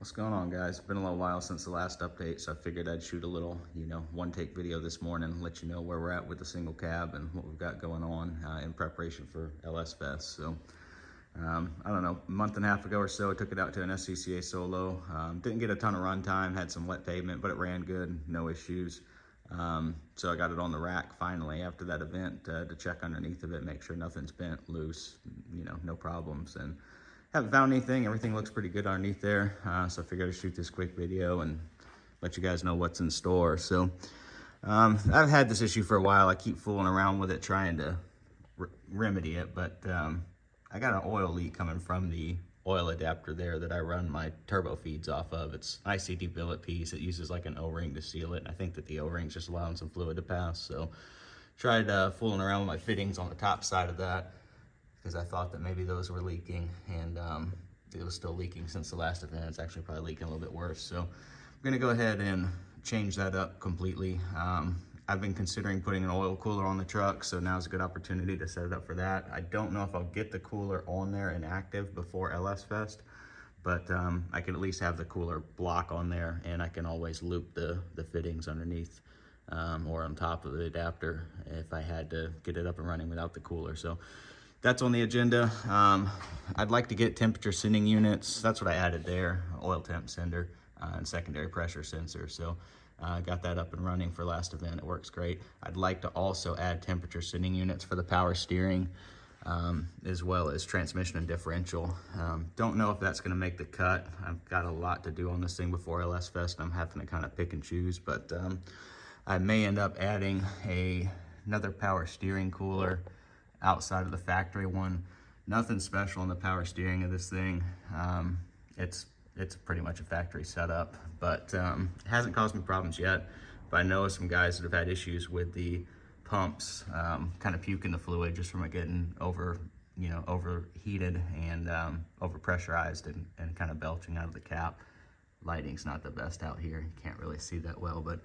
What's going on, guys? It's been a little while since the last update, so I figured I'd shoot a little, one take video this morning, let you know where we're at with the single cab and what we've got going on in preparation for LSFest. So, I don't know, a month and a half ago or so, I took it out to an SCCA solo. Didn't get a ton of run time, had some wet pavement, but it ran good, no issues. So I got it on the rack finally after that event to check underneath of it, make sure nothing's bent, loose, no problems. And haven't found anything. Everything looks pretty good underneath there. So I figured I'd shoot this quick video and let you guys know what's in store. So I've had this issue for a while. I keep fooling around with it, trying to remedy it, but I got an oil leak coming from the oil adapter there that I run my turbo feeds off of. It's ICD billet piece. It uses like an O-ring to seal it. And I think that the O-ring's just allowing some fluid to pass. So tried fooling around with my fittings on the top side of that, because I thought that maybe those were leaking, and it was still leaking since the last event. It's actually probably leaking a little bit worse. So I'm gonna go ahead and change that up completely. I've been considering putting an oil cooler on the truck, so now's a good opportunity to set it up for that. I don't know if I'll get the cooler on there and active before LSFest, but I can at least have the cooler block on there, and I can always loop the fittings underneath or on top of the adapter if I had to get it up and running without the cooler. So that's on the agenda. I'd like to get temperature sending units. That's what I added there, oil temp sender and secondary pressure sensor. So I got that up and running for last event. It works great. I'd like to also add temperature sending units for the power steering, as well as transmission and differential. Don't know if that's gonna make the cut. I've got a lot to do on this thing before LSFest, and I'm having to kind of pick and choose, but I may end up adding another power steering cooler outside of the factory one. Nothing special in the power steering of this thing. It's pretty much a factory setup, but it hasn't caused me problems yet. But I know some guys that have had issues with the pumps kind of puking the fluid just from it getting overheated and overpressurized and kind of belching out of the cap. Lighting's not the best out here. You can't really see that well, but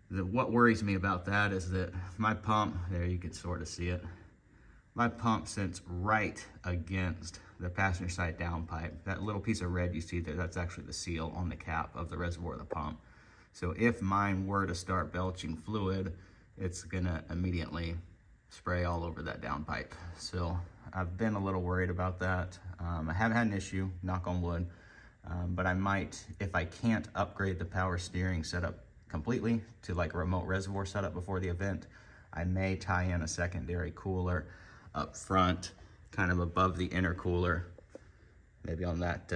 what worries me about that is that my pump, there you can sort of see it, my pump sits right against the passenger side downpipe. That little piece of red you see there, that's actually the seal on the cap of the reservoir of the pump. So if mine were to start belching fluid, it's gonna immediately spray all over that downpipe. So I've been a little worried about that. I haven't had an issue, knock on wood, but I might, if I can't upgrade the power steering setup completely to like a remote reservoir setup before the event, I may tie in a secondary cooler up front, kind of above the intercooler. Maybe on that,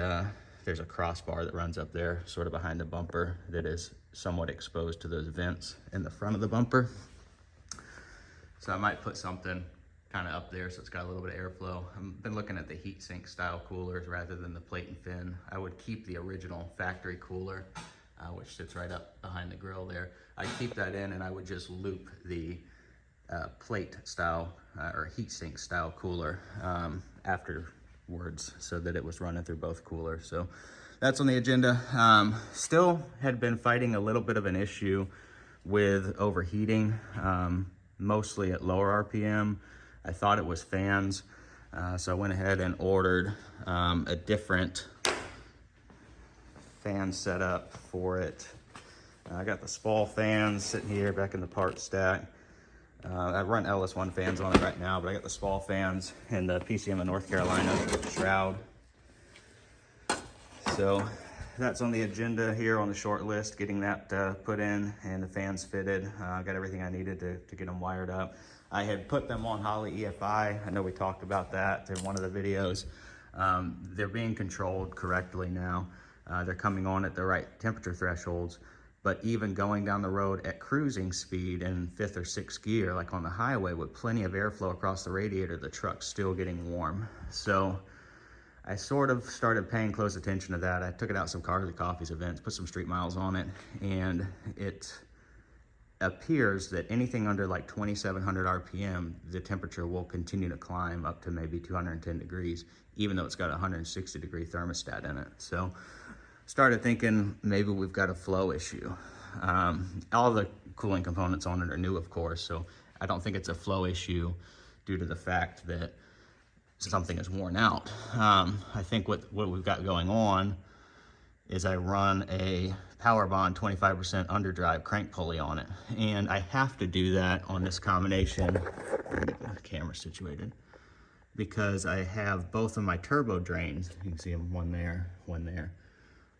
there's a crossbar that runs up there, sort of behind the bumper, that is somewhat exposed to those vents in the front of the bumper. So I might put something kind of up there so it's got a little bit of airflow. I've been looking at the heat sink style coolers rather than the plate and fin. I would keep the original factory cooler, which sits right up behind the grill there. I'd keep that in, and I would just loop the plate style or heat sink style cooler afterwards, so that it was running through both coolers. So that's on the agenda. Still had been fighting a little bit of an issue with overheating, mostly at lower RPM. I thought it was fans, so I went ahead and ordered a different fan setup for it. I got the Spall fans sitting here back in the part stack. I run LS1 fans on it right now, but I got the Spall fans and the PCM of North Carolina with the shroud. So that's on the agenda here on the short list, getting that put in and the fans fitted. I got everything I needed to get them wired up. I had put them on Holley EFI. I know we talked about that in one of the videos. They're being controlled correctly now. They're coming on at the right temperature thresholds. But even going down the road at cruising speed in 5th or 6th gear, like on the highway with plenty of airflow across the radiator, the truck's still getting warm. So I sort of started paying close attention to that. I took it out some Carly Coffee's events, put some street miles on it, and it appears that anything under like 2,700 RPM, the temperature will continue to climb up to maybe 210 degrees, even though it's got a 160 degree thermostat in it. So started thinking maybe we've got a flow issue. All the cooling components on it are new, of course, so I don't think it's a flow issue due to the fact that something is worn out. I think what we've got going on is I run a Power Bond 25% underdrive crank pulley on it. And I have to do that on this combination. Let me get the camera situated. Because I have both of my turbo drains. You can see them, one there, one there.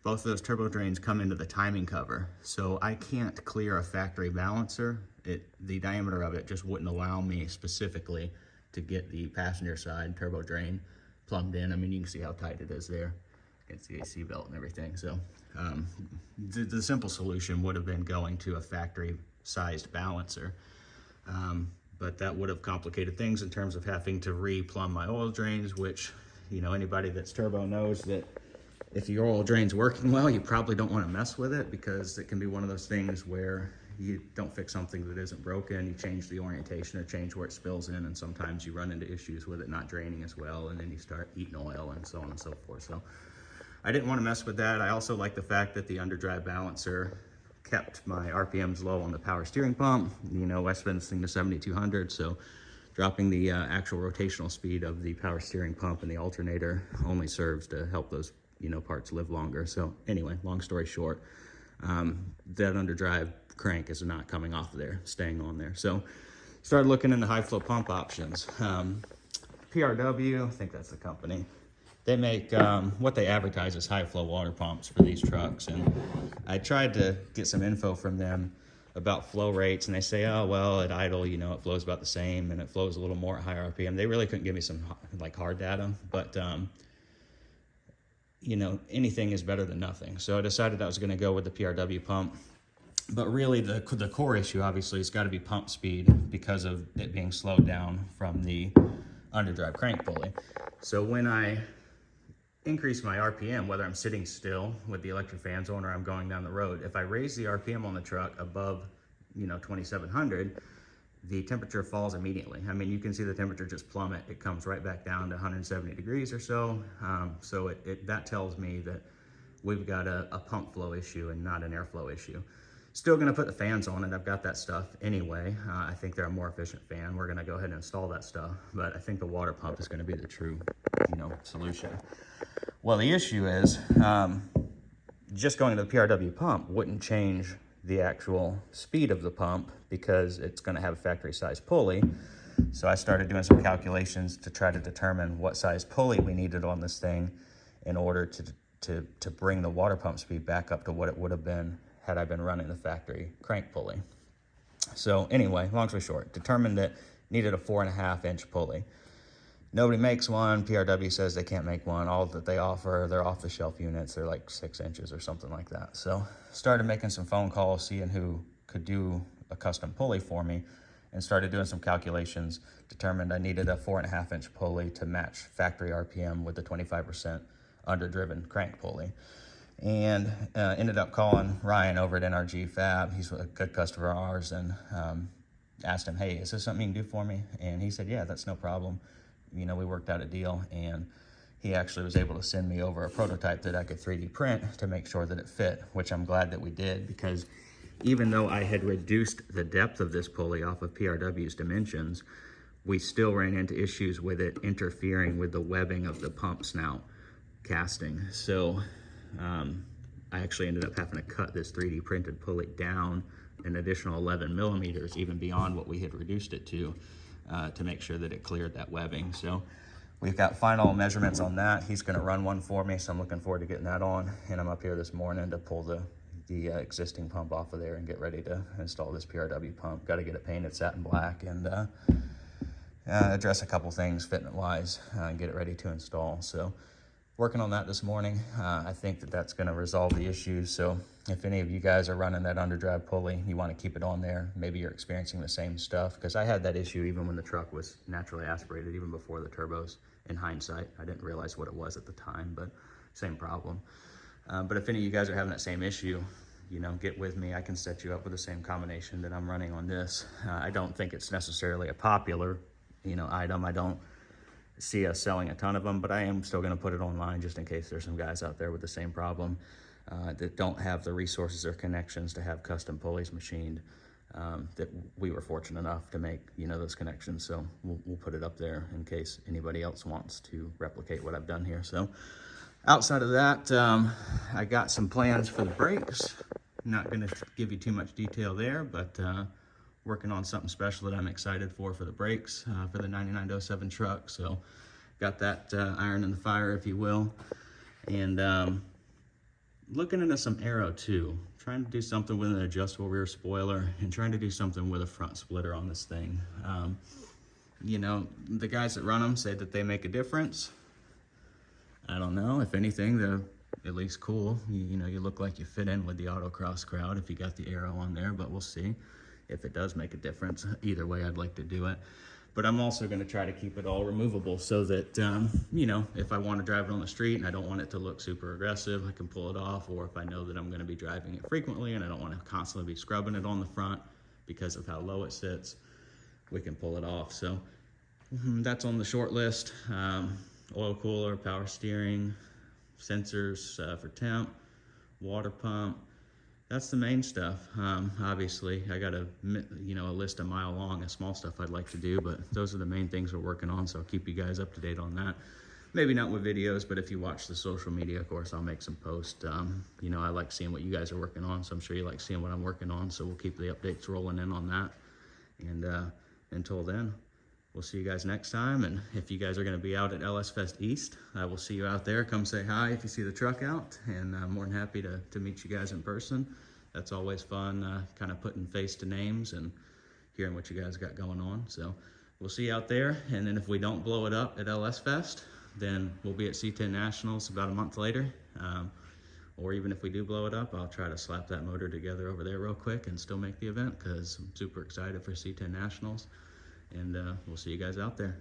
Both of those turbo drains come into the timing cover. So I can't clear a factory balancer. The diameter of it just wouldn't allow me specifically to get the passenger side turbo drain plumbed in. I mean, you can see how tight it is there. It's the AC belt and everything. So the simple solution would have been going to a factory sized balancer. But that would have complicated things in terms of having to re-plumb my oil drains, which, you know, anybody that's turbo knows that if your oil drain's working well, you probably don't want to mess with it, because it can be one of those things where you don't fix something that isn't broken, you change the orientation or change where it spills in, and sometimes you run into issues with it not draining as well, and then you start eating oil and so on and so forth. So I didn't want to mess with that. I also like the fact that the underdrive balancer kept my RPMs low on the power steering pump. You know, I spent this thing to 7,200, so dropping the actual rotational speed of the power steering pump and the alternator only serves to help those, you know, parts live longer. So anyway, long story short, that underdrive crank is not coming off of there, staying on there. So started looking into high flow pump options. PRW, I think that's the company. They make what they advertise as high flow water pumps for these trucks. And I tried to get some info from them about flow rates, and they say, oh, well, at idle, you know, it flows about the same, and it flows a little more at higher RPM. They really couldn't give me some like hard data, but you know, anything is better than nothing. So I decided I was going to go with the PRW pump. But really the core issue, obviously, has got to be pump speed because of it being slowed down from the underdrive crank pulley. So when I increase my RPM, whether I'm sitting still with the electric fans on or I'm going down the road, if I raise the RPM on the truck above, you know, 2,700, the temperature falls immediately. I mean, you can see the temperature just plummet. It comes right back down to 170 degrees or so. So that tells me that we've got a pump flow issue and not an airflow issue. Still gonna put the fans on it. I've got that stuff anyway. I think they're a more efficient fan. We're gonna go ahead and install that stuff, but I think the water pump is gonna be the true, you know, solution. Well, the issue is just going to the PRW pump wouldn't change the actual speed of the pump because it's gonna have a factory size pulley. So I started doing some calculations to try to determine what size pulley we needed on this thing in order to bring the water pump speed back up to what it would have been had I been running the factory crank pulley. So anyway, long story short, determined that needed a 4.5-inch pulley. Nobody makes one. PRW says they can't make one. All that they offer, they're off-the-shelf units. They're like 6 inches or something like that. So started making some phone calls, seeing who could do a custom pulley for me, and started doing some calculations. Determined I needed a 4.5-inch pulley to match factory RPM with the 25% underdriven crank pulley. And ended up calling Ryan over at NRG Fab. He's a good customer of ours, and asked him, hey, is this something you can do for me? And he said, yeah, that's no problem. You know, we worked out a deal, and he actually was able to send me over a prototype that I could 3D print to make sure that it fit, which I'm glad that we did, because even though I had reduced the depth of this pulley off of PRW's dimensions, we still ran into issues with it interfering with the webbing of the pump snout casting. So I actually ended up having to cut this 3D printed pulley down an additional 11 millimeters, even beyond what we had reduced it to make sure that it cleared that webbing. So we've got final measurements on that. He's gonna run one for me, so I'm looking forward to getting that on. And I'm up here this morning to pull the existing pump off of there and get ready to install this PRW pump. Got to get it painted satin black and address a couple things fitment wise and get it ready to install. So working on that this morning. I think that that's going to resolve the issues. So if any of you guys are running that underdrive pulley, you want to keep it on there, maybe you're experiencing the same stuff, because I had that issue even when the truck was naturally aspirated, even before the turbos. In hindsight, I didn't realize what it was at the time, but same problem. But if any of you guys are having that same issue, you know, get with me. I can set you up with the same combination that I'm running on this. I don't think it's necessarily a popular, you know, item. I don't see us selling a ton of them, but I am still going to put it online just in case there's some guys out there with the same problem that don't have the resources or connections to have custom pulleys machined. That we were fortunate enough to make, you know, those connections. So we'll put it up there in case anybody else wants to replicate what I've done here. So outside of that, I got some plans for the brakes. Not gonna give you too much detail there, but working on something special that I'm excited for the brakes for the 9907 truck. So got that iron in the fire, if you will. And looking into some aero too. Trying to do something with an adjustable rear spoiler and trying to do something with a front splitter on this thing. You know, the guys that run them say that they make a difference. I don't know. If anything, they're at least cool. You know, you look like you fit in with the autocross crowd if you got the aero on there, but we'll see if it does make a difference. Either way, I'd like to do it. But I'm also going to try to keep it all removable so that, you know, if I want to drive it on the street and I don't want it to look super aggressive, I can pull it off. Or if I know that I'm going to be driving it frequently and I don't want to constantly be scrubbing it on the front because of how low it sits, we can pull it off. So that's on the short list. Oil cooler, power steering, sensors for temp, water pump. That's the main stuff. Obviously, I got a list a mile long of small stuff I'd like to do, but those are the main things we're working on, so I'll keep you guys up to date on that. Maybe not with videos, but if you watch the social media, of course, I'll make some posts. You know, I like seeing what you guys are working on, so I'm sure you like seeing what I'm working on, so we'll keep the updates rolling in on that. And until then, we'll see you guys next time. And if you guys are going to be out at LSFest East, I will see you out there. Come say hi if you see the truck out, and I'm more than happy to meet you guys in person. That's always fun, kind of putting face to names and hearing what you guys got going on. So we'll see you out there. And then if we don't blow it up at LSFest, then we'll be at C10 Nationals about a month later. Or even if we do blow it up, I'll try to slap that motor together over there real quick and still make the event, because I'm super excited for C10 Nationals. And we'll see you guys out there.